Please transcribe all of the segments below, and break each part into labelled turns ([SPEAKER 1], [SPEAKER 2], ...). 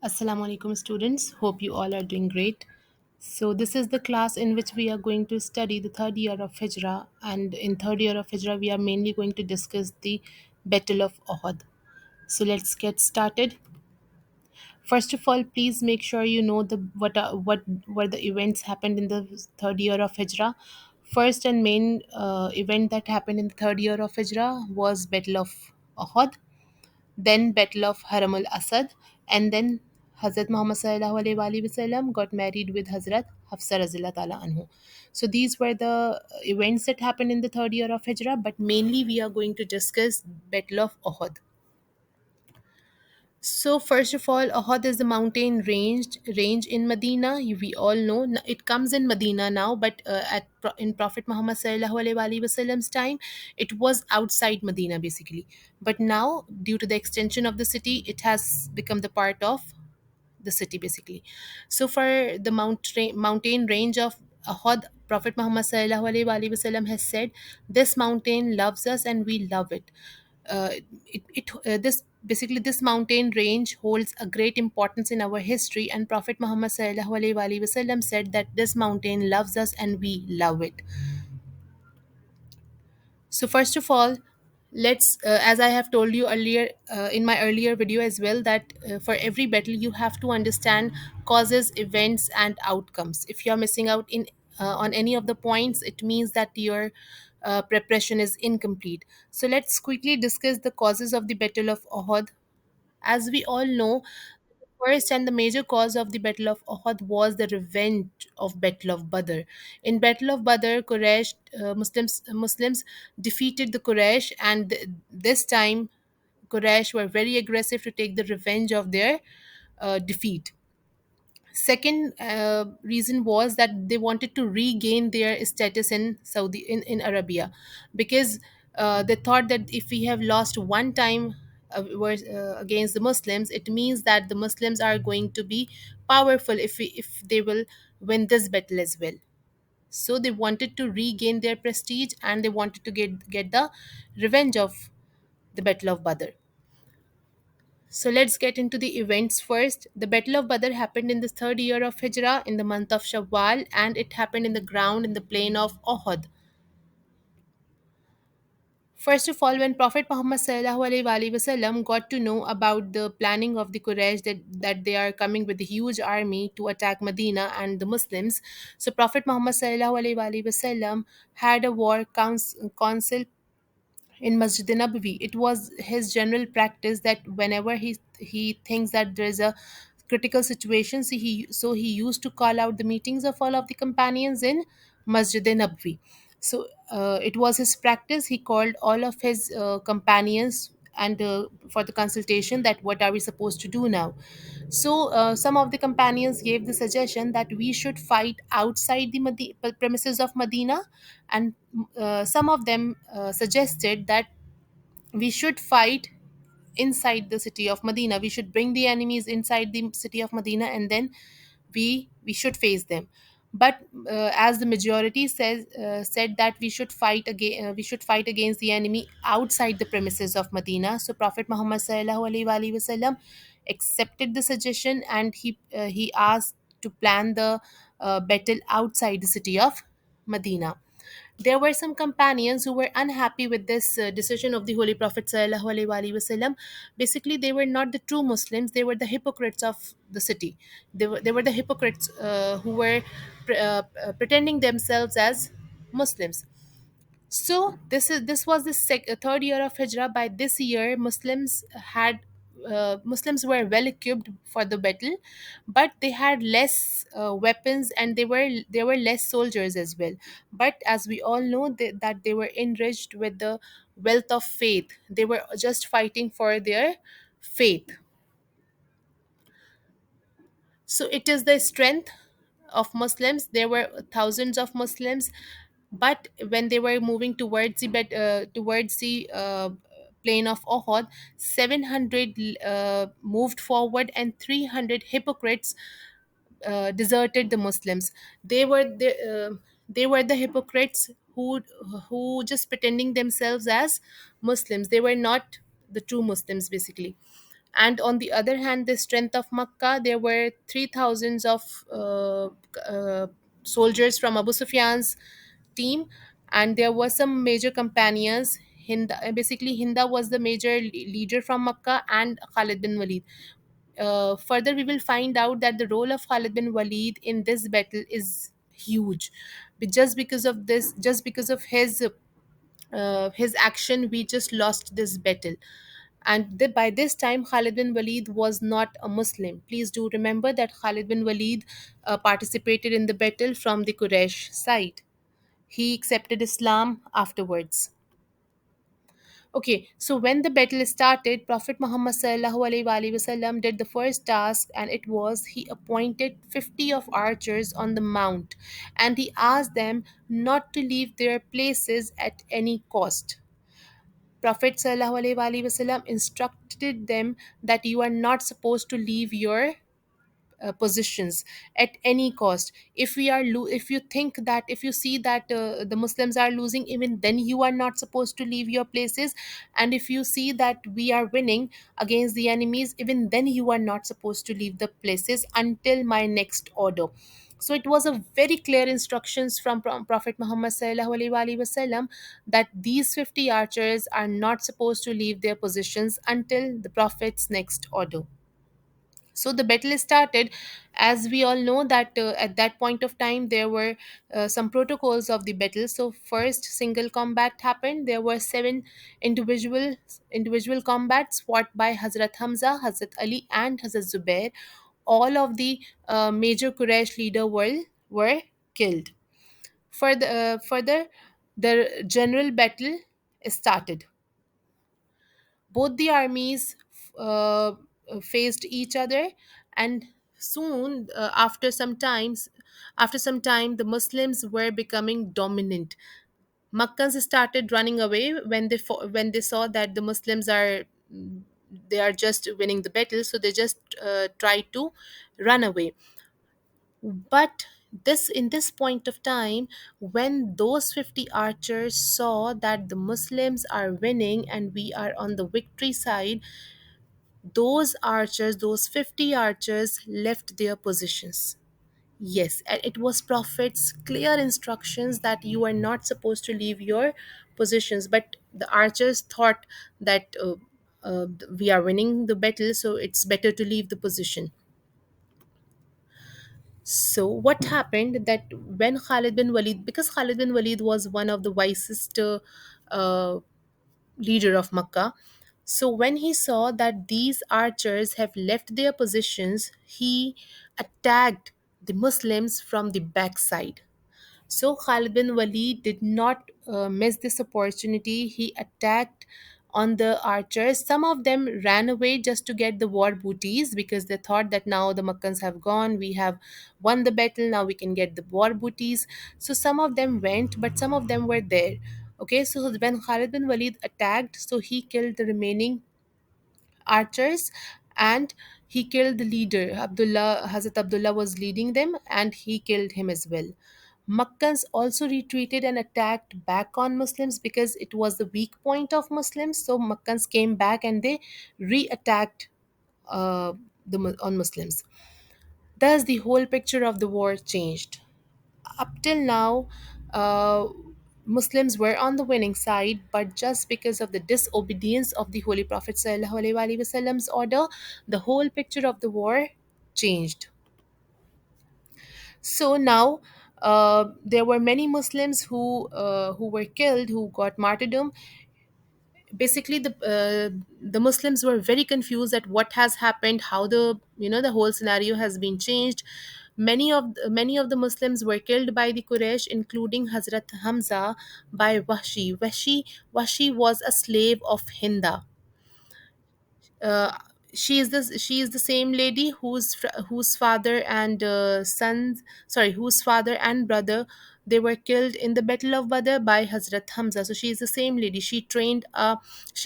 [SPEAKER 1] Assalamu alaikum students. Hope you all are doing great. So this is the class in which we are going to study the third year of Hijra, and in third year of Hijra we are mainly going to discuss the Battle of Uhud. So let's get started. First of all, please make sure you know the what were the events happened in the third year of Hijra. First and main event that happened in the third year of Hijra was Battle of Uhud, then Battle of Haram al Asad, and then Hazrat Muhammad sallallahu alaihi wasallam got married with Hazrat Hafsa razillah ta'ala anhu. So these were the events that happened in the third year of Hijrah, but mainly we are going to discuss Battle of Uhud. So first of all, Uhud is the mountain range in Medina. We all know it comes in Medina now, but in Prophet Muhammad sallallahu alaihi wasallam's time, it was outside Medina basically. But now, due to the extension of the city, it has become the part of the city basically. So for the mountain range of Uhud, Prophet Muhammad sallallahu alaihi wasallam has said, "This mountain loves us and we love it." Uh, this basically this mountain range holds a great importance in our history, and Prophet Muhammad sallallahu alaihi wasallam said that this mountain loves us and we love it. So first of all, let's as I have told you earlier in my earlier video as well, that for every battle you have to understand causes, events and outcomes. If you are missing out in on any of the points, it means that your preparation is incomplete. So let's quickly discuss the causes of the Battle of Uhud. As we all know, the first and the major cause of the Battle of Uhud was the revenge of Battle of Badr. In Battle of Badr, Quraysh Muslims defeated the Quraysh, and this time Quraysh were very aggressive to take the revenge of their defeat. Second reason was that they wanted to regain their status in in Arabia, because they thought that if we have lost one time against the Muslims, it means that the Muslims are going to be powerful if they will win this battle as well. So they wanted to regain their prestige, and they wanted to get the revenge of the Battle of Badr. So let's get into the events first. The Battle of Badr happened in the third year of Hijrah in the month of Shawwal, and it happened in the ground in the plain of Uhud. First of all, when Prophet Muhammad sallallahu alaihi wasallam got to know about the planning of the Quraysh, that they are coming with a huge army to attack Medina and the Muslims, so Prophet Muhammad sallallahu alaihi wasallam had a council in Masjid Nabawi. It was his general practice that whenever he thinks that there is a critical situation, so he used to call out the meetings of all of the companions in Masjid Nabawi. So it was his practice. He called all of his companions and for the consultation, that what are we supposed to do now. So some of the companions gave the suggestion that we should fight outside the premises of Medina, and some of them suggested that we should fight inside the city of Medina. We should bring the enemies inside the city of Medina, and then we should face them. But as the majority said that we should fight against the enemy outside the premises of Medina. So Prophet Muhammad sallallahu alaihi wasallam accepted the suggestion, and he asked to plan the battle outside the city of Medina. There were some companions who were unhappy with this decision of the Holy Prophet sallallahu alaihi wasallam. Basically, they were not the true Muslims; they were the hypocrites of the city. They were the hypocrites who were pretending themselves as Muslims. So this was the third year of Hijrah. By this year, Muslims were well equipped for the battle, but they had less weapons, and there were less soldiers as well. But as we all know, that they were enriched with the wealth of faith. They were just fighting for their faith. So it is the strength of Muslims. There were thousands of Muslims, but when they were moving towards the plain of Ohod, 700 moved forward, and 300 hypocrites deserted the Muslims. They were the hypocrites who just pretending themselves as Muslims. They were not the true Muslims basically. And on the other hand, the strength of Makkah, there were 3,000 of soldiers from Abu Sufyan's team, and there were some major companions. Hinda was the major leader from Makkah, and Khalid bin Walid. Further, we will find out that the role of Khalid bin Walid in this battle is huge. But just because of this, just because of his action, we just lost this battle. And by this time, Khalid bin Walid was not a Muslim. Please do remember that Khalid bin Walid participated in the battle from the Quraysh side. He accepted Islam afterwards. Okay, so when the battle started, Prophet Muhammad sallallahu alaihi wasallam did the first task, and it was he appointed 50 of archers on the mount, and he asked them not to leave their places at any cost. Prophet sallallahu alaihi wasallam instructed them that you are not supposed to leave your positions at any cost. If you think that, if you see that the Muslims are losing, even then you are not supposed to leave your places. And if you see that we are winning against the enemies, even then you are not supposed to leave the places until my next order. So it was a very clear instructions from Prophet Muhammad sallallahu alaihi wasallam that these 50 archers are not supposed to leave their positions until the Prophet's next order. So the battle started. As we all know that at that point of time there were some protocols of the battle. So first single combat happened. There were seven individual combats fought by Hazrat Hamza, Hazrat Ali, and Hazrat Zubair. All of the major Quraysh leader were killed. Further, the general battle started. Both the armies faced each other, and soon after some time, the Muslims were becoming dominant. Makkans started running away when when they saw that the Muslims are, they are just winning the battle, so they just tried to run away. But this point of time, when those 50 archers saw that the Muslims are winning and we are on the victory side, those archers, those 50 archers, left their positions. Yes, and it was Prophet's clear instructions that you are not supposed to leave your positions. But the archers thought that we are winning the battle, so it's better to leave the position. So what happened that when Khalid bin Walid, because Khalid bin Walid was one of the wisest uh, leader of Makkah. So when he saw that these archers have left their positions, he attacked the Muslims from the backside. So Khalid bin Walid did not miss this opportunity. He attacked on the archers. Some of them ran away just to get the war booties because they thought that now the Makkans have gone, we have won the battle, now we can get the war booties. So some of them went, but some of them were there. Okay, so when Khalid bin Walid attacked, so he killed the remaining archers, and he killed the leader. Hazrat Abdullah was leading them, and he killed him as well. Makkans also retreated and attacked back on Muslims because it was the weak point of Muslims. So Makkans came back and they re-attacked uh, on Muslims. Thus, the whole picture of the war changed. Up till now, uh, Muslims were on the winning side, but just because of the disobedience of the Holy Prophet ﷺ's order, the whole picture of the war changed. So now, there were many Muslims who were killed, who got martyrdom. Basically, the Muslims were very confused at what has happened, how the whole scenario has been changed. Many of the Muslims were killed by the Quraysh, including Hazrat Hamza by Washi was a slave of Hinda. uh, she is the same lady whose father and sons sorry whose father and brother, they were killed in the Battle of Badr by Hazrat Hamza. So she is the same lady. She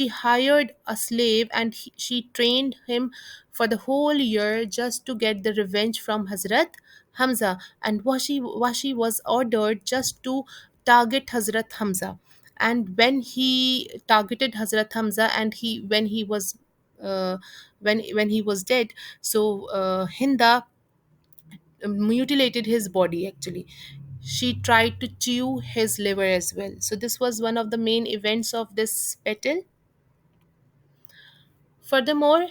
[SPEAKER 1] hired a slave, and she trained him for the whole year just to get the revenge from Hazrat Hamza. And Washi was ordered just to target Hazrat Hamza. And when he targeted Hazrat Hamza, and he when he was when he was dead. So Hinda mutilated his body actually. She tried to chew his liver as well. So this was one of the main events of this battle. Furthermore,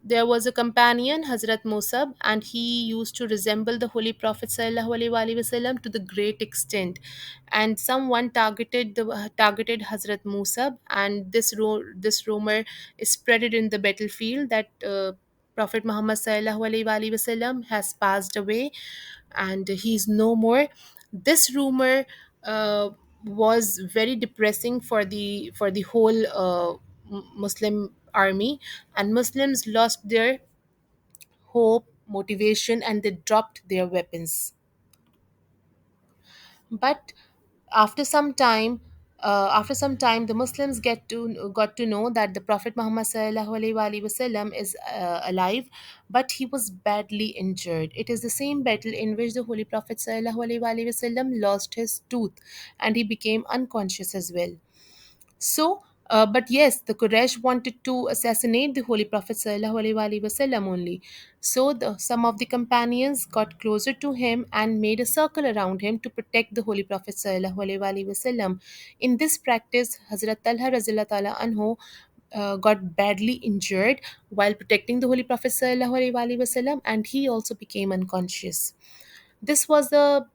[SPEAKER 1] there was a companion, Hazrat Musab, and he used to resemble the Holy Prophet ﷺ to the great extent. And someone targeted Hazrat Musab, and this rumor is spreaded in the battlefield that Prophet Muhammad ﷺ has passed away, and he's no more. This rumor uh, was very depressing for the whole Muslim army, and Muslims lost their hope, motivation, and they dropped their weapons. But after some time, the Muslims got to know that the Prophet Muhammad SAW is alive, but he was badly injured. It is the same battle in which the Holy Prophet SAW lost his tooth, and he became unconscious as well. So, but yes, the Quraysh wanted to assassinate the Holy Prophet ﷺ only. So, some of the companions got closer to him and made a circle around him to protect the Holy Prophet ﷺ. In this practice, Hazrat Talha Razillah Ta'ala Anhu got badly injured while protecting the Holy Prophet ﷺ, and he also became unconscious. This was the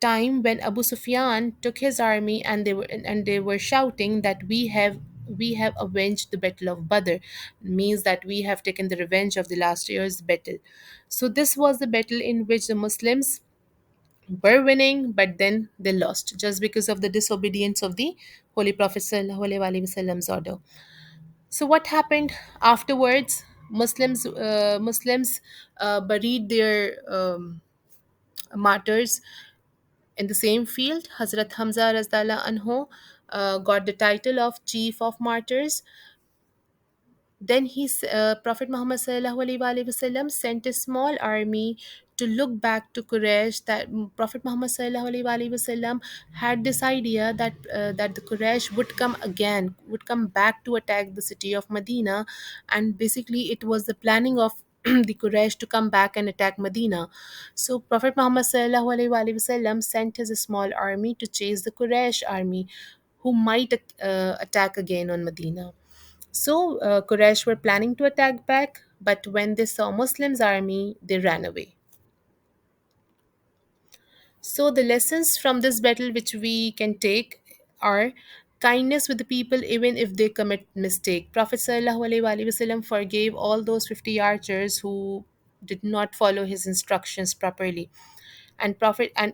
[SPEAKER 1] time when Abu Sufyan took his army, and they were shouting that we have avenged the battle of Badr, means that we have taken the revenge of the last year's battle. So this was the battle in which the Muslims were winning, but then they lost just because of the disobedience of the Holy Prophet sallallahu alaihi wasallam's order. So what happened afterwards? Muslims buried their martyrs in the same field. Hazrat Hamza Razdallah Anhu got the title of Chief of Martyrs. Then Prophet Muhammad sallallahu alaihi wasallam sent a small army to look back to Quraysh. That Prophet Muhammad sallallahu alaihi wasallam had this idea that the Quraysh would come again, would come back to attack the city of Medina, and basically it was the planning of the Quraysh to come back and attack Medina. So Prophet Muhammad sallallahu alaihi wasallam sent his small army to chase the Quraysh army, who might attack again on Medina. So Quraysh were planning to attack back, but when they saw Muslims' army, they ran away. So the lessons from this battle which we can take are kindness with the people even if they commit mistake. Prophet sallallahu alaihi wasallam forgave all those 50 archers who did not follow his instructions properly. And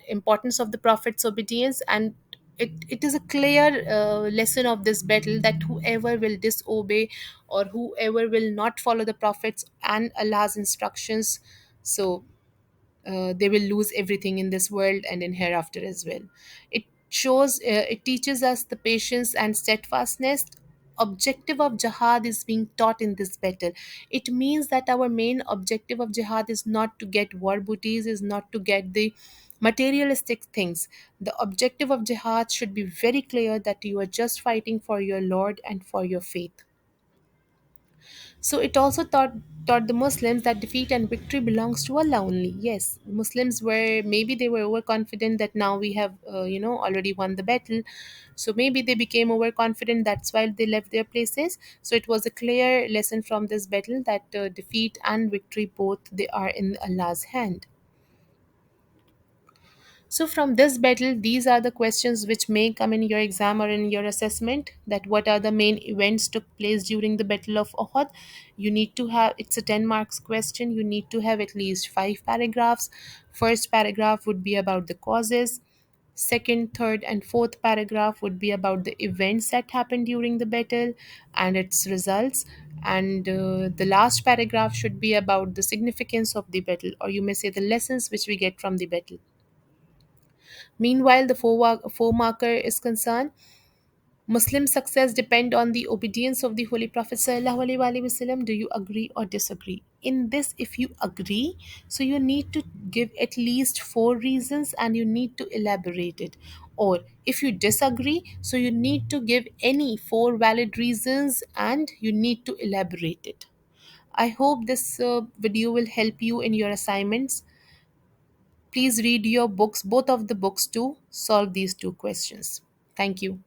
[SPEAKER 1] importance of the prophet's obedience, and it is a clear lesson of this battle that whoever will disobey or whoever will not follow the prophets and Allah's instructions, so they will lose everything in this world and in hereafter as well. It teaches us the patience and steadfastness. Objective of jihad is being taught in this battle. It means that our main objective of jihad is not to get war booties, is not to get the materialistic things. The objective of jihad should be very clear, that you are just fighting for your Lord and for your faith. So it also taught the Muslims that defeat and victory belongs to Allah only. Yes, Muslims were, maybe they were overconfident that now we have already won the battle. So maybe they became overconfident. That's why they left their places. So it was a clear lesson from this battle that defeat and victory, both they are in Allah's hand. So, from this battle, these are the questions which may come in your exam or in your assessment. That what are the main events took place during the Battle of Uhud? You need to have, it's a 10 marks question. You need to have at least 5 paragraphs. First paragraph would be about the causes. Second, third, and fourth paragraph would be about the events that happened during the battle and its results. And the last paragraph should be about the significance of the battle, or you may say the lessons which we get from the battle. Meanwhile, the four marker is concerned. Muslim success depend on the obedience of the Holy Prophet sallallahu alaihi wasallam. Do you agree or disagree? In this, if you agree, so you need to give at least 4 reasons and you need to elaborate it. Or if you disagree, so you need to give any four valid reasons and you need to elaborate it. I hope this video will help you in your assignments. Please read your books, both of the books, to solve these two questions. Thank you.